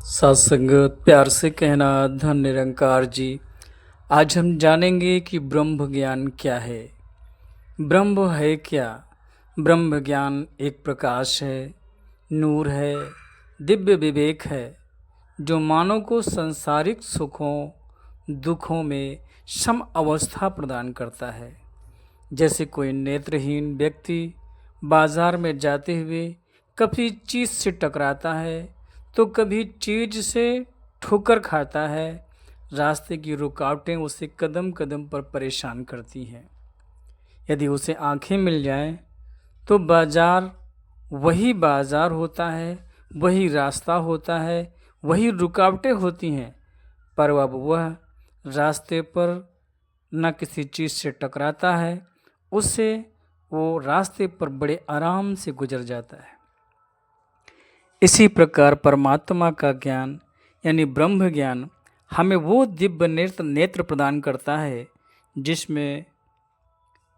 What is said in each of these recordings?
सत्संगत प्यार से कहना धन निरंकार जी। आज हम जानेंगे कि ब्रह्म ज्ञान क्या है। ब्रह्म है क्या? ब्रह्म ज्ञान एक प्रकाश है, नूर है, दिव्य विवेक है, जो मानव को सांसारिक सुखों दुखों में सम अवस्था प्रदान करता है। जैसे कोई नेत्रहीन व्यक्ति बाजार में जाते हुए कभी चीज़ से टकराता है तो कभी चीज़ से ठोकर खाता है। रास्ते की रुकावटें उसे कदम कदम पर परेशान करती हैं। यदि उसे आंखें मिल जाएं तो बाजार वही बाजार होता है, वही रास्ता होता है, वही रुकावटें होती हैं, पर अब वह रास्ते पर न किसी चीज़ से टकराता है, उससे वो रास्ते पर बड़े आराम से गुजर जाता है। इसी प्रकार परमात्मा का ज्ञान यानी ब्रह्म ज्ञान हमें वो दिव्य नेत्र प्रदान करता है जिसमें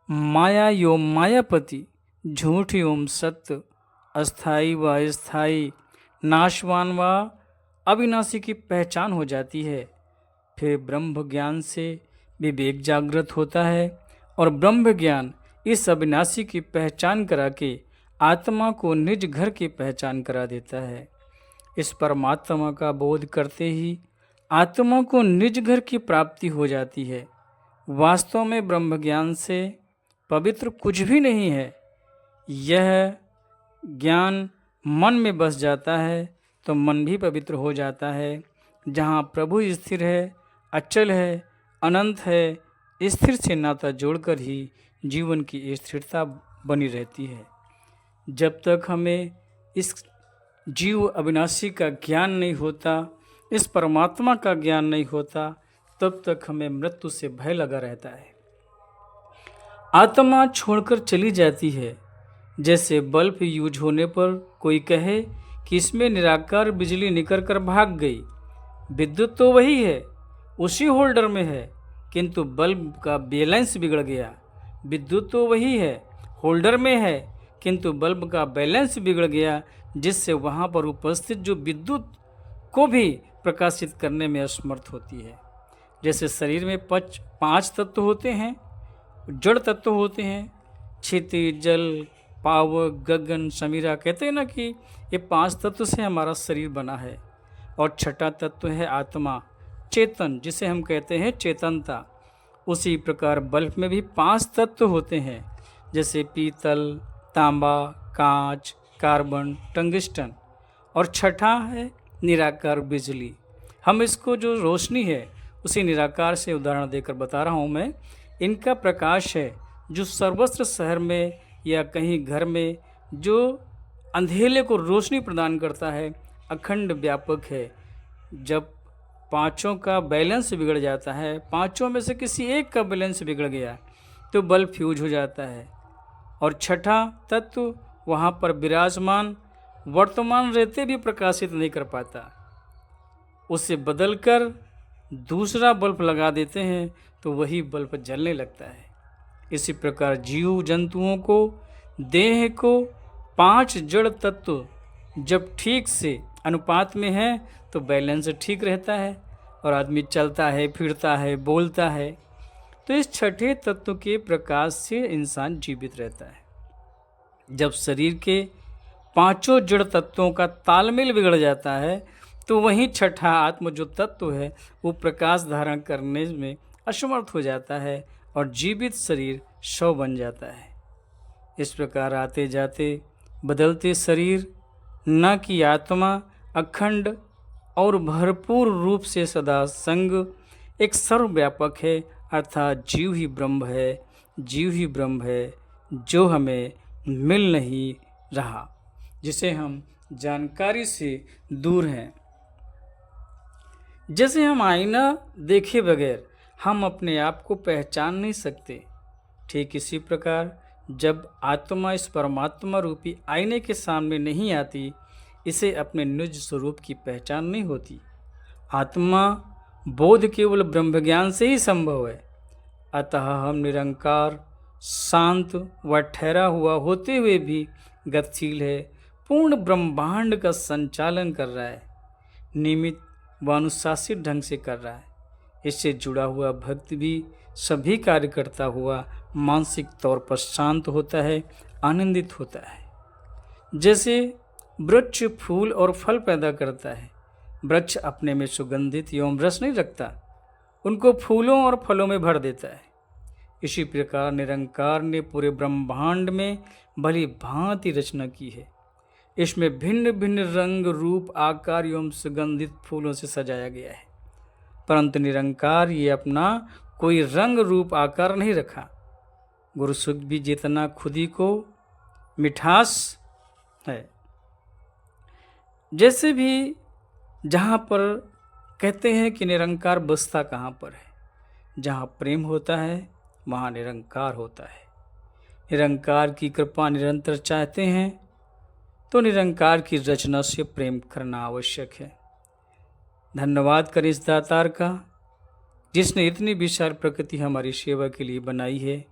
माया यो मायापति, झूठ योम सत्य, अस्थाई व अस्थाई, नाशवान व अविनाशी की पहचान हो जाती है। फिर ब्रह्म ज्ञान से विवेक जागृत होता है और ब्रह्म ज्ञान इस अविनाशी की पहचान करा के आत्मा को निज घर की पहचान करा देता है। इस परमात्मा का बोध करते ही आत्मा को निज घर की प्राप्ति हो जाती है। वास्तव में ब्रह्म ज्ञान से पवित्र कुछ भी नहीं है। यह ज्ञान मन में बस जाता है तो मन भी पवित्र हो जाता है। जहाँ प्रभु स्थिर है, अचल है, अनंत है, स्थिर से नाता जोड़कर ही जीवन की स्थिरता बनी रहती है। जब तक हमें इस जीव अविनाशी का ज्ञान नहीं होता, इस परमात्मा का ज्ञान नहीं होता, तब तक हमें मृत्यु से भय लगा रहता है। आत्मा छोड़कर चली जाती है। जैसे बल्ब यूज होने पर कोई कहे कि इसमें निराकार बिजली निकल कर भाग गई। विद्युत तो वही है, उसी होल्डर में है, किंतु बल्ब का बैलेंस बिगड़ गया। विद्युत तो वही है, होल्डर में है, किंतु बल्ब का बैलेंस बिगड़ गया, जिससे वहाँ पर उपस्थित जो विद्युत को भी प्रकाशित करने में असमर्थ होती है। जैसे शरीर में पांच तत्व होते हैं, जड़ तत्व होते हैं, क्षितिज, जल, पावक, गगन, समीरा। कहते हैं ना कि ये 5 तत्व से हमारा शरीर बना है। और छठा तत्व है आत्मा, चेतन, जिसे हम कहते हैं चेतनता। उसी प्रकार बल्ब में भी 5 तत्व होते हैं, जैसे पीतल, तांबा, कांच, कार्बन, टंगिस्टन। और छठा है निराकार बिजली। हम इसको जो रोशनी है उसी निराकार से उदाहरण देकर बता रहा हूँ मैं। इनका प्रकाश है जो सर्वत्र शहर में या कहीं घर में जो अंधेरे को रोशनी प्रदान करता है, अखंड व्यापक है। जब पांचों का बैलेंस बिगड़ जाता है, पांचों में से किसी एक का बैलेंस बिगड़ गया तो बल्ब फ्यूज हो जाता है। और छठा तत्व वहाँ पर विराजमान वर्तमान रहते भी प्रकाशित नहीं कर पाता, उसे बदलकर दूसरा बल्ब लगा देते हैं तो वही बल्ब जलने लगता है। इसी प्रकार जीव जंतुओं को, देह को 5 जड़ तत्व जब ठीक से अनुपात में है तो बैलेंस ठीक रहता है और आदमी चलता है, फिरता है, बोलता है। तो इस छठे तत्व के प्रकाश से इंसान जीवित रहता है। जब शरीर के 5 जड़ तत्वों का तालमेल बिगड़ जाता है तो वहीं छठा आत्म जो तत्व है वो प्रकाश धारण करने में असमर्थ हो जाता है और जीवित शरीर शव बन जाता है। इस प्रकार आते जाते बदलते शरीर न कि आत्मा अखंड और भरपूर रूप से सदा संग एक सर्वव्यापक है, अर्थात जीव ही ब्रह्म है, जीव ही ब्रह्म है, जो हमें मिल नहीं रहा, जिसे हम जानकारी से दूर हैं। जैसे हम आईना देखे बगैर हम अपने आप को पहचान नहीं सकते, ठीक इसी प्रकार जब आत्मा इस परमात्मा रूपी आईने के सामने नहीं आती, इसे अपने निज स्वरूप की पहचान नहीं होती। आत्मा बोध केवल ब्रह्म ज्ञान से ही संभव है। अतः हम निरंकार, शांत व ठहरा हुआ होते हुए भी गतिशील है, पूर्ण ब्रह्मांड का संचालन कर रहा है। नियमित व अनुशासित ढंग से कर रहा है। इससे जुड़ा हुआ भक्त भी सभी कार्य करता हुआ मानसिक तौर पर शांत होता है, आनंदित होता है। जैसे वृक्ष फूल और फल पैदा करता है, वृक्ष अपने में सुगंधित एवं रस नहीं रखता, उनको फूलों और फलों में भर देता है। इसी प्रकार निरंकार ने पूरे ब्रह्मांड में भली भांति रचना की है। इसमें भिन्न भिन्न रंग, रूप, आकार एवं सुगंधित फूलों से सजाया गया है, परंतु निरंकार ये अपना कोई रंग, रूप, आकार नहीं रखा। गुरु सुख भी जितना खुदी को मिठास है, जैसे भी जहाँ पर कहते हैं कि निरंकार बसता कहाँ पर है, जहाँ प्रेम होता है वहाँ निरंकार होता है। निरंकार की कृपा निरंतर चाहते हैं तो निरंकार की रचना से प्रेम करना आवश्यक है। धन्यवाद करें इस दातार का जिसने इतनी विशाल प्रकृति हमारी सेवा के लिए बनाई है।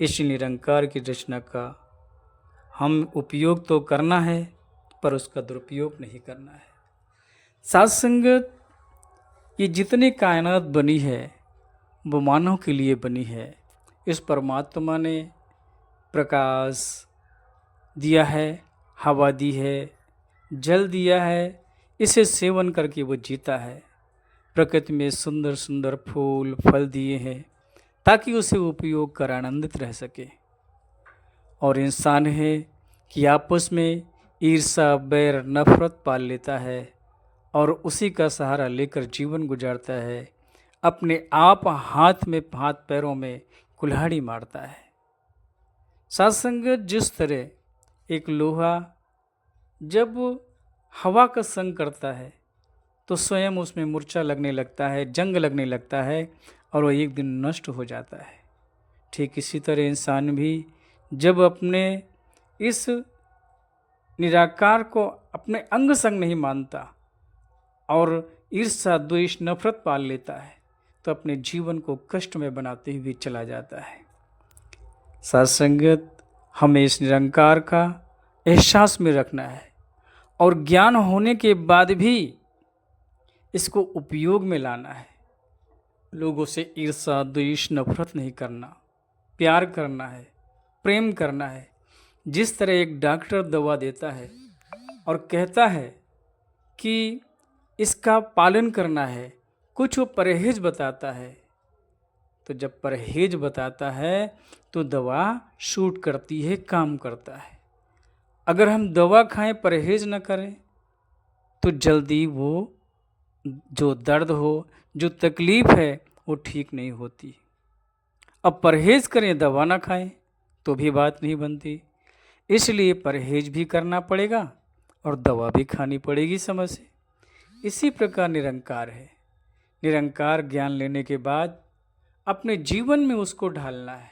इस निरंकार की रचना का हम उपयोग तो करना है पर उसका दुरुपयोग नहीं करना है। साथ संगत, ये जितनी कायनात बनी है वो मानव के लिए बनी है। इस परमात्मा ने प्रकाश दिया है, हवा दी है, जल दिया है, इसे सेवन करके वो जीता है। प्रकृति में सुंदर सुंदर फूल फल दिए हैं ताकि उसे उपयोग कर आनंदित रह सके। और इंसान है कि आपस में ईर्ष्या, बैर, नफरत पाल लेता है और उसी का सहारा लेकर जीवन गुजारता है। अपने आप हाथ में, हाथ पैरों में कुल्हाड़ी मारता है। साथ संगत, जिस तरह एक लोहा जब हवा का संग करता है तो स्वयं उसमें मूर्छा लगने लगता है, जंग लगने लगता है और वह एक दिन नष्ट हो जाता है। ठीक इसी तरह इंसान भी जब अपने इस निराकार को अपने अंग संग नहीं मानता और ईर्ष्या, द्वेष, नफरत पाल लेता है तो अपने जीवन को कष्ट में बनाते हुए चला जाता है। साथ संगत, हमें इस निरंकार का एहसास में रखना है और ज्ञान होने के बाद भी इसको उपयोग में लाना है। लोगों से ईर्ष्या, द्वेष, नफरत नहीं करना, प्यार करना है, प्रेम करना है। जिस तरह एक डॉक्टर दवा देता है और कहता है कि इसका पालन करना है, कुछ वो परहेज बताता है, तो जब परहेज बताता है तो दवा शूट करती है, काम करता है। अगर हम दवा खाएं, परहेज न करें तो जल्दी वो जो दर्द हो, जो तकलीफ़ है वो ठीक नहीं होती। अब परहेज करें, दवा ना खाएं तो भी बात नहीं बनती। इसलिए परहेज भी करना पड़ेगा और दवा भी खानी पड़ेगी समय से। इसी प्रकार निरंकार है। निरंकार ज्ञान लेने के बाद अपने जीवन में उसको ढालना है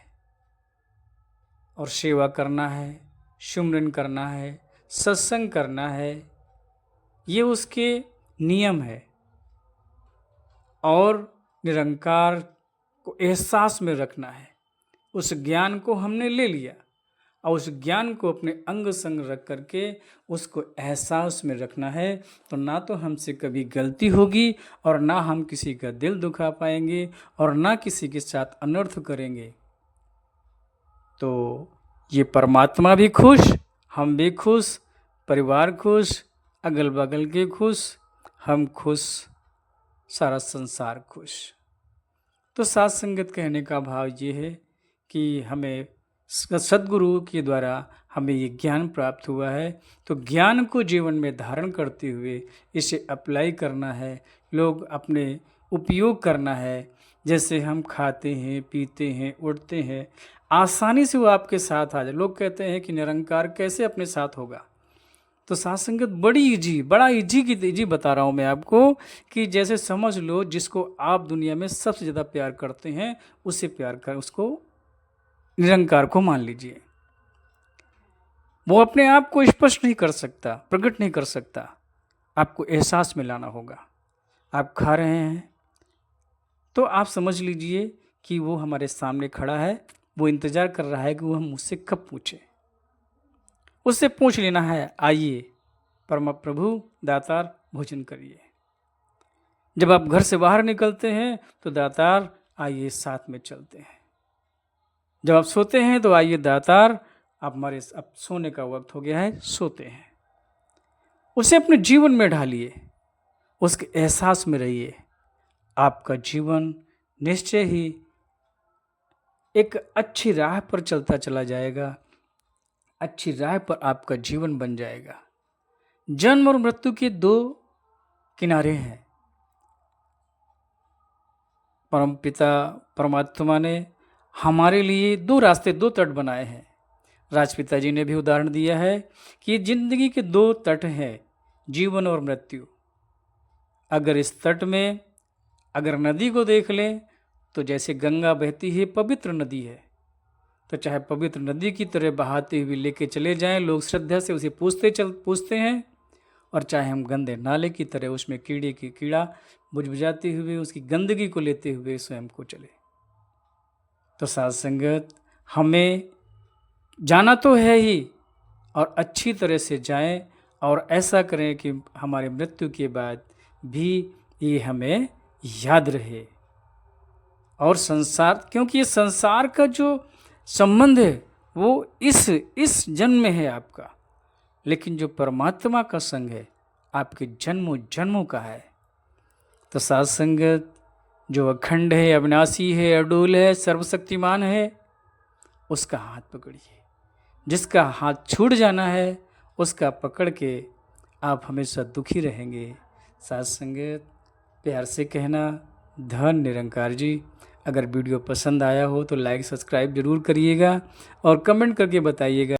और सेवा करना है, सुमिरन करना है, सत्संग करना है। ये उसके नियम है। और निरंकार को एहसास में रखना है। उस ज्ञान को हमने ले लिया और उस ज्ञान को अपने अंग संग रख करके उसको एहसास में रखना है, तो ना तो हमसे कभी गलती होगी और ना हम किसी का दिल दुखा पाएंगे और ना किसी के साथ अनर्थ करेंगे। तो ये परमात्मा भी खुश, हम भी खुश, परिवार खुश, अगल बगल के खुश, हम खुश, सारा संसार खुश। तो साथ संगत कहने का भाव ये है कि हमें सद्गुरु के द्वारा हमें ये ज्ञान प्राप्त हुआ है, तो ज्ञान को जीवन में धारण करते हुए इसे अप्लाई करना है, लोग अपने उपयोग करना है। जैसे हम खाते हैं, पीते हैं, उठते हैं, आसानी से वो आपके साथ आ जाए। लोग कहते हैं कि निरंकार कैसे अपने साथ होगा, तो साथ संगत बड़ी ईजी, बड़ा ईजी की ईजी बता रहा हूँ मैं आपको कि जैसे समझ लो जिसको आप दुनिया में सबसे ज़्यादा प्यार करते हैं उससे प्यार कर, उसको निरंकार को मान लीजिए। वो अपने आप को स्पष्ट नहीं कर सकता, प्रकट नहीं कर सकता, आपको एहसास में लाना होगा। आप खा रहे हैं तो आप समझ लीजिए कि वो हमारे सामने खड़ा है, वो इंतज़ार कर रहा है कि वो हम मुझसे कब पूछे। उससे पूछ लेना है, आइए परम प्रभु दातार भोजन करिए। जब आप घर से बाहर निकलते हैं तो दातार आइए साथ में चलते हैं। जब आप सोते हैं तो आइए दातार आप हमारे, अब सोने का वक्त हो गया है, सोते हैं। उसे अपने जीवन में ढालिए, उसके एहसास में रहिए। आपका जीवन निश्चय ही एक अच्छी राह पर चलता चला जाएगा, अच्छी राह पर आपका जीवन बन जाएगा। जन्म और मृत्यु के दो किनारे हैं। परम पिता परमात्मा ने हमारे लिए दो रास्ते, दो तट बनाए हैं। राजपिता जी ने भी उदाहरण दिया है कि जिंदगी के दो तट हैं, जीवन और मृत्यु। अगर इस तट में अगर नदी को देख लें तो जैसे गंगा बहती है, पवित्र नदी है, तो चाहे पवित्र नदी की तरह बहाते हुए लेके चले जाएं, लोग श्रद्धा से उसे पूछते हैं, और चाहे हम गंदे नाले की तरह उसमें कीड़े की कीड़ा बुझबुझाते हुए उसकी गंदगी को लेते हुए स्वयं को चले। तो साथ संगत, हमें जाना तो है ही, और अच्छी तरह से जाएं और ऐसा करें कि हमारे मृत्यु के बाद भी ये हमें याद रहे। और संसार, क्योंकि ये संसार का जो संबंध है वो इस जन्म में है आपका, लेकिन जो परमात्मा का संग है आपके जन्मों जन्मों का है। तो साथ संगत, जो अखंड है, अविनाशी है, अडोल है, सर्वशक्तिमान है, उसका हाथ पकड़िए। जिसका हाथ छूट जाना है उसका पकड़ के आप हमेशा दुखी रहेंगे। साथ संगत, प्यार से कहना धन निरंकार जी। अगर वीडियो पसंद आया हो तो लाइक सब्सक्राइब जरूर करिएगा और कमेंट करके बताइएगा।